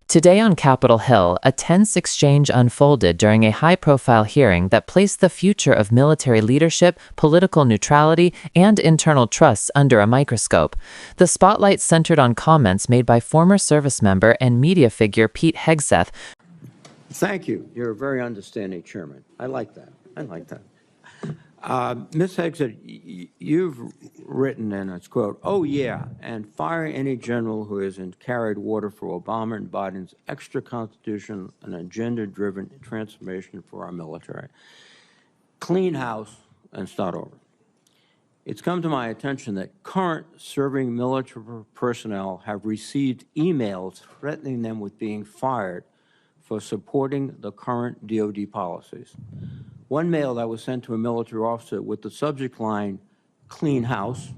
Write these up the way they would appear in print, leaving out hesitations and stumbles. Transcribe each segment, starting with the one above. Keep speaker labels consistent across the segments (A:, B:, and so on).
A: Today on Capitol Hill, a tense exchange unfolded during a high-profile hearing that placed the future of military leadership, political neutrality, and internal trusts under a microscope. The spotlight centered on comments made by former service member and media figure Pete Hegseth.
B: Thank you. You're a very understanding chairman. I like that. Ms. Hegseth, you've written, and it's quote, "Oh yeah, and fire any general who hasn't carried water for Obama and Biden's extra constitution and agenda-driven transformation for our military. Clean house and start over." It's come to my attention that current serving military personnel have received emails threatening them with being fired for supporting the current DOD policies. One mail that was sent to a military officer with the subject line, "Clean house,"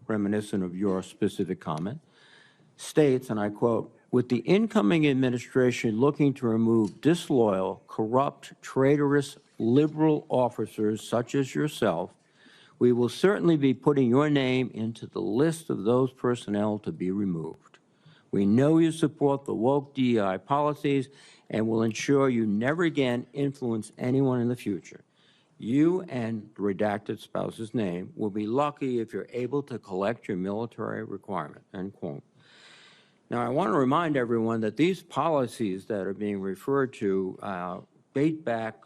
B: reminiscent of your specific comment, states, and I quote, "With the incoming administration looking to remove disloyal, corrupt, traitorous, liberal officers such as yourself, we will certainly be putting your name into the list of those personnel to be removed. We know you support the woke DEI policies and will ensure you never again influence anyone in the future. You and the redacted spouse's name will be lucky if you're able to collect your military requirement," end quote. Now, I want to remind everyone that these policies that are being referred to date back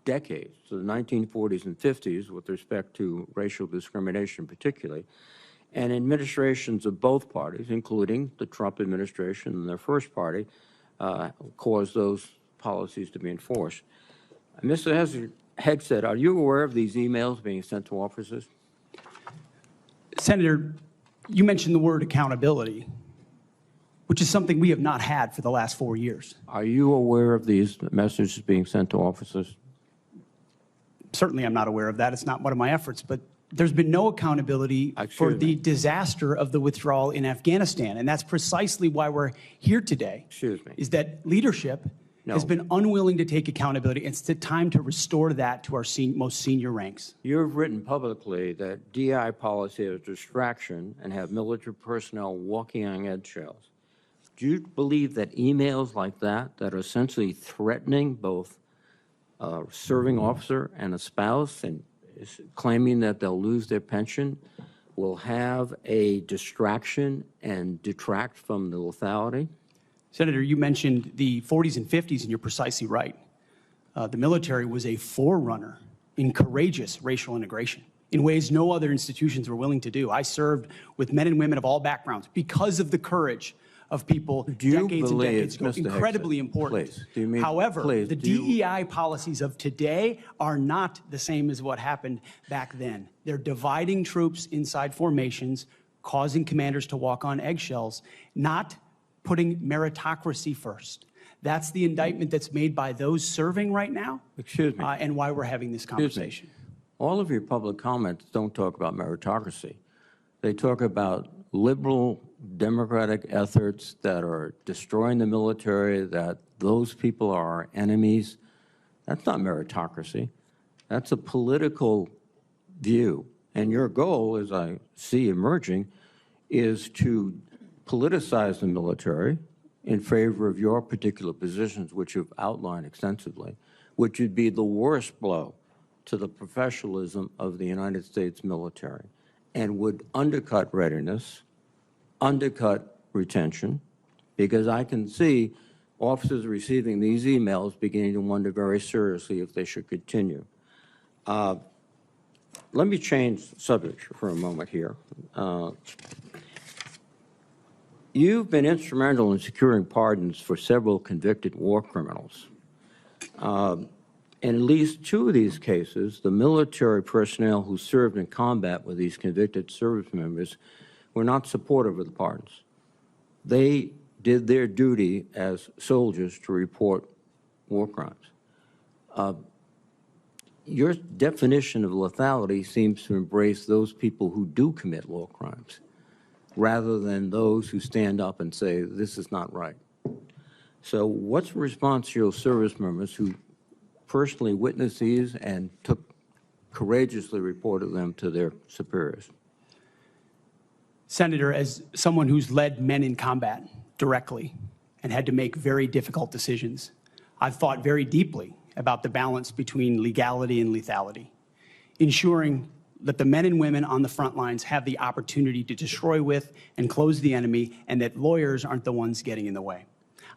B: decades, to the 1940s and 50s, with respect to racial discrimination particularly, and administrations of both parties, including the Trump administration and their first party, caused those policies to be enforced. Mr. Hegseth, are you aware of these emails being sent to officers?
C: Senator, you mentioned the word accountability, which is something we have not had for the last 4 years.
B: Are you aware of these messages being sent to officers?
C: Certainly I'm not aware of that. It's not one of my efforts, but there's been no accountability for the disaster of the withdrawal in Afghanistan. And that's precisely why we're here today.
B: Excuse me.
C: Is that leadership has been unwilling to take accountability. It's the time to restore that to our most senior ranks.
B: You've written publicly that DI policy is a distraction and have military personnel walking on eggshells. Do you believe that emails like that are essentially threatening both a serving officer and a spouse and claiming that they'll lose their pension will have a distraction and detract from the lethality?
C: Senator, you mentioned the 40s and 50s, and you're precisely right. The military was a forerunner in courageous racial integration in ways no other institutions were willing to do. I served with men and women of all backgrounds because of the courage of people decades and decades ago. Incredibly important. However, the DEI policies of today are not the same as what happened back then. They're dividing troops inside formations, causing commanders to walk on eggshells, not putting meritocracy first. That's the indictment that's made by those serving right now.
B: Excuse me.
C: And why we're having this conversation.
B: All of your public comments don't talk about meritocracy. They talk about liberal democratic efforts that are destroying the military, that those people are our enemies. That's not meritocracy. That's a political view. And your goal, as I see emerging, is to politicize the military in favor of your particular positions, which you've outlined extensively, which would be the worst blow to the professionalism of the United States military and would undercut readiness, undercut retention, because I can see officers receiving these emails beginning to wonder very seriously if they should continue. Let me change the subject for a moment here. You've been instrumental in securing pardons for several convicted war criminals. In at least 2 of these cases, the military personnel who served in combat with these convicted service members were not supportive of the pardons. They did their duty as soldiers to report war crimes. Your definition of lethality seems to embrace those people who do commit war crimes, rather than those who stand up and say, this is not right. So what's the response to your service members who personally witnessed these and courageously reported them to their superiors?
C: Senator, as someone who's led men in combat directly and had to make very difficult decisions. I've thought very deeply about the balance between legality and lethality, ensuring that the men and women on the front lines have the opportunity to destroy with and close the enemy, and that lawyers aren't the ones getting in the way.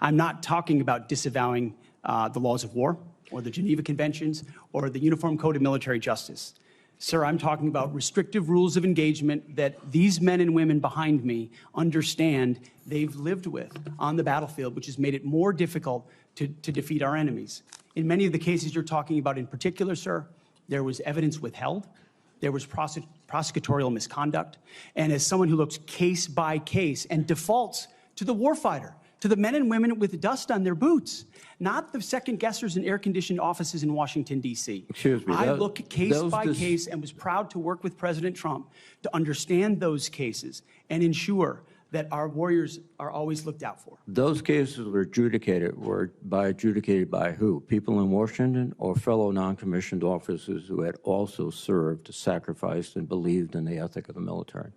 C: I'm not talking about disavowing the laws of war or the Geneva Conventions or the Uniform Code of Military Justice. Sir, I'm talking about restrictive rules of engagement that these men and women behind me understand they've lived with on the battlefield, which has made it more difficult to defeat our enemies. In many of the cases you're talking about in particular, sir, there was evidence withheld, there was prosecutorial misconduct, and as someone who looks case by case and defaults to the warfighter, to the men and women with dust on their boots, not the second guessers in air-conditioned offices in Washington, D.C.
B: Excuse me.
C: I look case by case and was proud to work with President Trump to understand those cases and ensure that our warriors are always looked out for.
B: Those cases were adjudicated by who? People in Washington or fellow non-commissioned officers who had also served, sacrificed, and believed in the ethic of the military?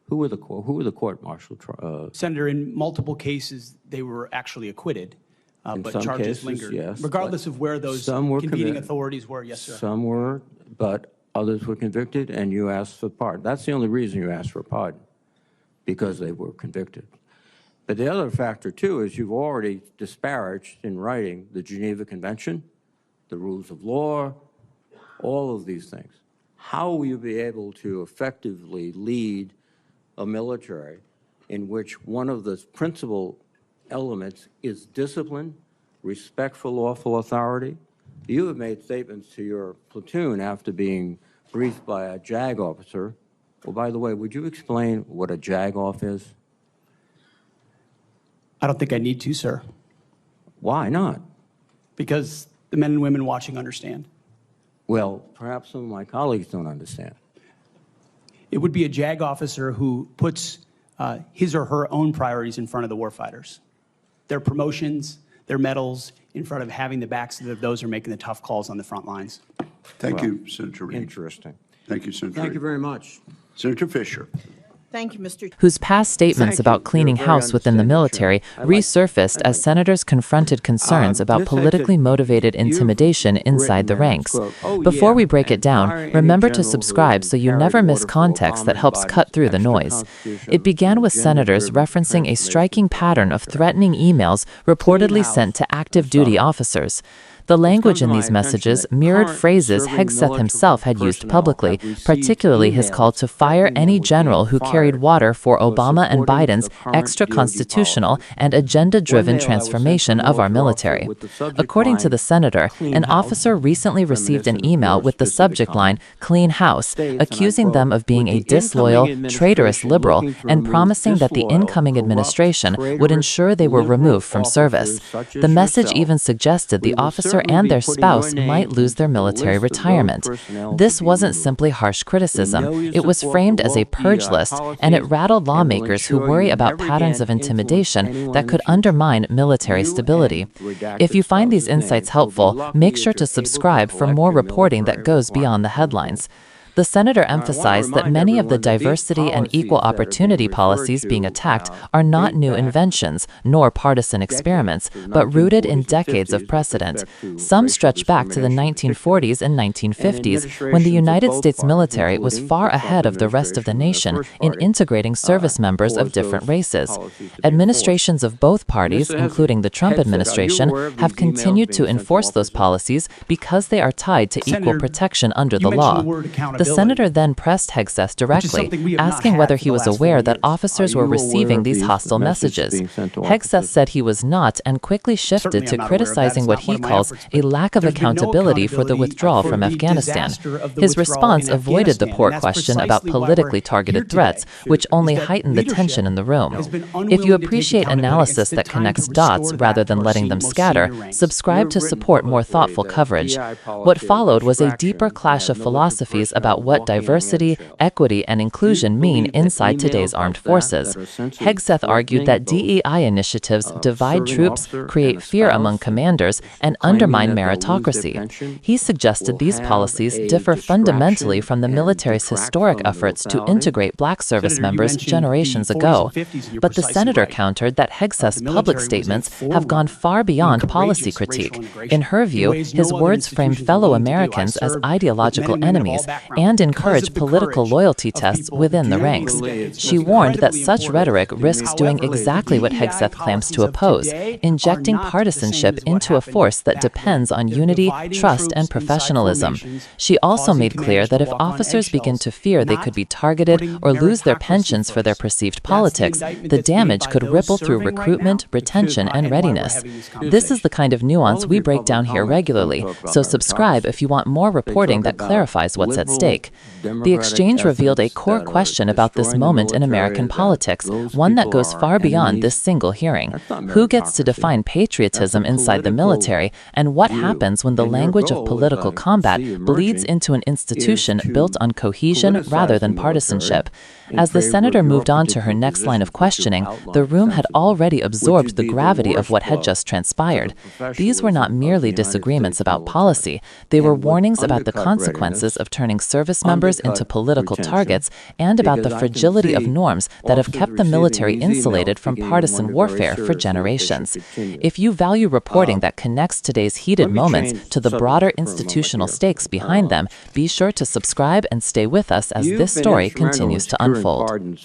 B: Who were the court-martial?
C: Senator, in multiple cases, they were actually acquitted, but charges
B: cases,
C: lingered.
B: yes,
C: regardless of where those competing authorities were, yes, sir.
B: Some were, but others were convicted, and you asked for pardon. That's the only reason you asked for pardon, because they were convicted. But the other factor, too, is you've already disparaged in writing the Geneva Convention, the rules of law, all of these things. How will you be able to effectively lead a military in which one of the principal elements is discipline, respect for lawful authority? You have made statements to your platoon after being briefed by a JAG officer. Well, by the way, would you explain what a JAG-off is?
C: I don't think I need to, sir.
B: Why not?
C: Because the men and women watching understand.
B: Well, perhaps some of my colleagues don't understand.
C: It would be a JAG officer who puts his or her own priorities in front of the warfighters. Their promotions, their medals, in front of having the backs of those who are making the tough calls on the front lines.
D: Thank you, Senator Reid.
B: Interesting.
D: Thank you, Senator
B: Thank you
D: Reid.
B: very much.
D: Senator Fisher.
E: Thank you, Mr.
A: Whose past statements
B: Thank you.
A: about cleaning
B: You're a very
A: house within the
B: understanding
A: military
B: chairman. I like-
A: resurfaced as senators confronted concerns about
B: this
A: politically
B: said,
A: motivated
B: you've
A: intimidation inside the
B: written there,
A: ranks.
B: quote, "Oh,
A: Before
B: yeah,
A: we break it
B: and
A: down,
B: fire any
A: remember to
B: general who
A: subscribe
B: has
A: so you
B: carried
A: never miss
B: water for
A: context that
B: Obama
A: helps
B: and
A: cut through the
B: Biden's
A: noise.
B: extra-constitutional
A: It began with senators
B: agenda-driven
A: referencing a
B: transformation
A: striking
B: of
A: pattern of
B: military.
A: threatening emails reportedly
B: house.
A: sent to active duty officers. The language in these messages mirrored phrases Hegseth himself had used publicly, particularly his call to fire any general who carried water for Obama and Biden's extra-constitutional and agenda-driven transformation of our military. According to the senator, an officer recently received an email with the subject line, "Clean House," accusing them of being a disloyal, traitorous liberal and promising that the incoming administration would ensure they were removed from service. The message even suggested the officer and their spouse might lose their military retirement. This wasn't simply harsh criticism. It was framed as a purge list, and it rattled lawmakers who worry about patterns of intimidation that could undermine military stability. If you find these insights helpful, make sure to subscribe for more reporting that goes beyond the headlines. The senator emphasized that many of the diversity and equal opportunity policies being attacked are not new inventions, nor partisan experiments, but rooted in decades of precedent. Some stretch back to the 1940s and 1950s, when the United States military was far ahead of the rest of the nation in integrating service members of different races. Administrations of both parties, including the Trump administration, have continued to enforce those policies because they are tied to equal protection under the law. The senator then pressed Hegseth directly, asking whether he was aware that officers were receiving these hostile messages. Hegseth said he was not and quickly shifted to criticizing what he calls a lack of accountability for the withdrawal from Afghanistan. His response avoided the poor question about politically targeted threats, which only heightened the tension in the room. If you appreciate analysis that connects dots rather than letting them scatter, subscribe to support more thoughtful coverage. What followed was a deeper clash of philosophies about about what
B: walking on
A: diversity,
B: eggshells.
A: equity, and inclusion mean
B: believe that
A: inside
B: emails
A: today's
B: like
A: armed
B: that
A: forces.
B: that are essentially
A: Hegseth argued that
B: threatening both
A: DEI initiatives divide
B: serving
A: troops,
B: officer and
A: create
B: a
A: fear among
B: spouse,
A: commanders, and
B: claiming
A: undermine
B: that they'll lose their
A: meritocracy.
B: pension,
A: He suggested
B: will
A: these
B: have
A: policies
B: a
A: differ fundamentally
B: distraction
A: from the
B: and
A: military's
B: detract
A: historic
B: from the
A: efforts to
B: lethality.
A: integrate black service
C: Senator, you
A: members
C: mentioned
A: generations
C: the 40s
A: ago.
C: and 50s, and you're
A: But the
C: precisely
A: senator
C: right.
A: countered that Hegseth's
C: The
A: public
C: military was a
A: statements have gone
C: forerunner
A: far
C: in
A: beyond policy
C: courageous
A: critique.
C: racial integration
A: In her
C: in
A: view,
C: ways
A: his
C: no other
A: words framed
C: institutions were
A: fellow
C: willing to do. I
A: Americans as
C: served with
A: ideological
C: men and women of all
A: enemies
C: backgrounds
A: and
C: because
A: encouraged
C: of the
A: political
C: courage
A: loyalty
C: of
A: tests
C: people
A: within the
C: during
A: ranks.
C: these decades.
A: She
C: Most
A: warned that
C: incredibly
A: such
C: important.
A: rhetoric risks doing
C: However,
A: exactly what
C: the
A: Hegseth
C: DEI
A: claims to
C: policies of
A: oppose,
C: today
A: injecting
C: are not the
A: partisanship
C: same as what
A: into a
C: happened
A: force that
C: back then.
A: depends on
C: They're
A: unity,
C: dividing
A: trust,
C: troops
A: and
C: inside
A: professionalism.
C: formations,
A: She also
C: causing
A: made clear
C: commanders
A: that
C: to
A: if
C: walk on
A: officers begin to
C: eggshells,
A: fear they
C: not
A: could be targeted
C: putting
A: or lose their
C: meritocracy
A: pensions for their
C: first.
A: perceived
C: That's the
A: politics,
C: indictment
A: the
C: that's made
A: damage
C: by
A: could
C: those
A: ripple through
C: serving right
A: recruitment,
C: now,
A: retention, and
C: and why we're
A: readiness.
C: having this
A: This is the
C: conversation.
A: kind of nuance
B: All
A: we
B: of your
A: break down
B: public
A: here
B: comments don't
A: regularly,
B: talk about
A: so subscribe
B: meritocracy.
A: if you want more
B: They
A: reporting
B: talk
A: that
B: about
A: clarifies what's at
B: liberal,
A: stake. The
B: democratic
A: exchange revealed a
B: efforts
A: core
B: that are
A: question about this
B: destroying the
A: moment in
B: military,
A: American
B: that
A: politics,
B: those
A: one that
B: people
A: goes
B: are
A: far beyond
B: enemies.
A: this single hearing.
B: That's not
A: Who gets to
B: meritocracy.
A: define patriotism
B: That's a
A: inside the
B: political
A: military, and what
B: view.
A: happens when the
B: And your
A: language
B: goal,
A: of
B: as
A: political
B: I
A: combat
B: see
A: bleeds
B: emerging,
A: into an institution
B: is to
A: built on cohesion rather
B: politicize
A: than
B: the
A: partisanship?
B: military
A: As
B: in
A: the
B: favor
A: senator
B: of your
A: moved on to her
B: particular
A: next line of
B: positions, which
A: questioning,
B: you
A: the
B: outlined
A: room had
B: sensibly,
A: already
B: which
A: absorbed
B: would
A: the
B: be the
A: gravity of
B: worst
A: what had
B: blow
A: just
B: to
A: transpired.
B: the
A: These were not
B: professionalism of
A: merely
B: the United
A: disagreements
B: States
A: about
B: military,
A: policy, they were
B: and would
A: warnings about the
B: undercut
A: consequences
B: readiness,
A: of turning service members into
B: undercut
A: political
B: retention,
A: targets, and about the
B: because I can
A: fragility of
B: see
A: norms that have
B: officers
A: kept the
B: receiving
A: military
B: these
A: insulated
B: emails
A: from
B: beginning to
A: partisan
B: wonder very
A: warfare for
B: seriously if they should
A: generations.
B: continue.
A: If you value reporting that connects today's heated
B: Let me
A: moments
B: change
A: to the
B: subject
A: broader
B: for a moment
A: institutional
B: here.
A: stakes behind them, be sure to subscribe and stay with us as
B: You've
A: this
B: been
A: story
B: instrumental in
A: continues to
B: securing
A: unfold.
B: pardons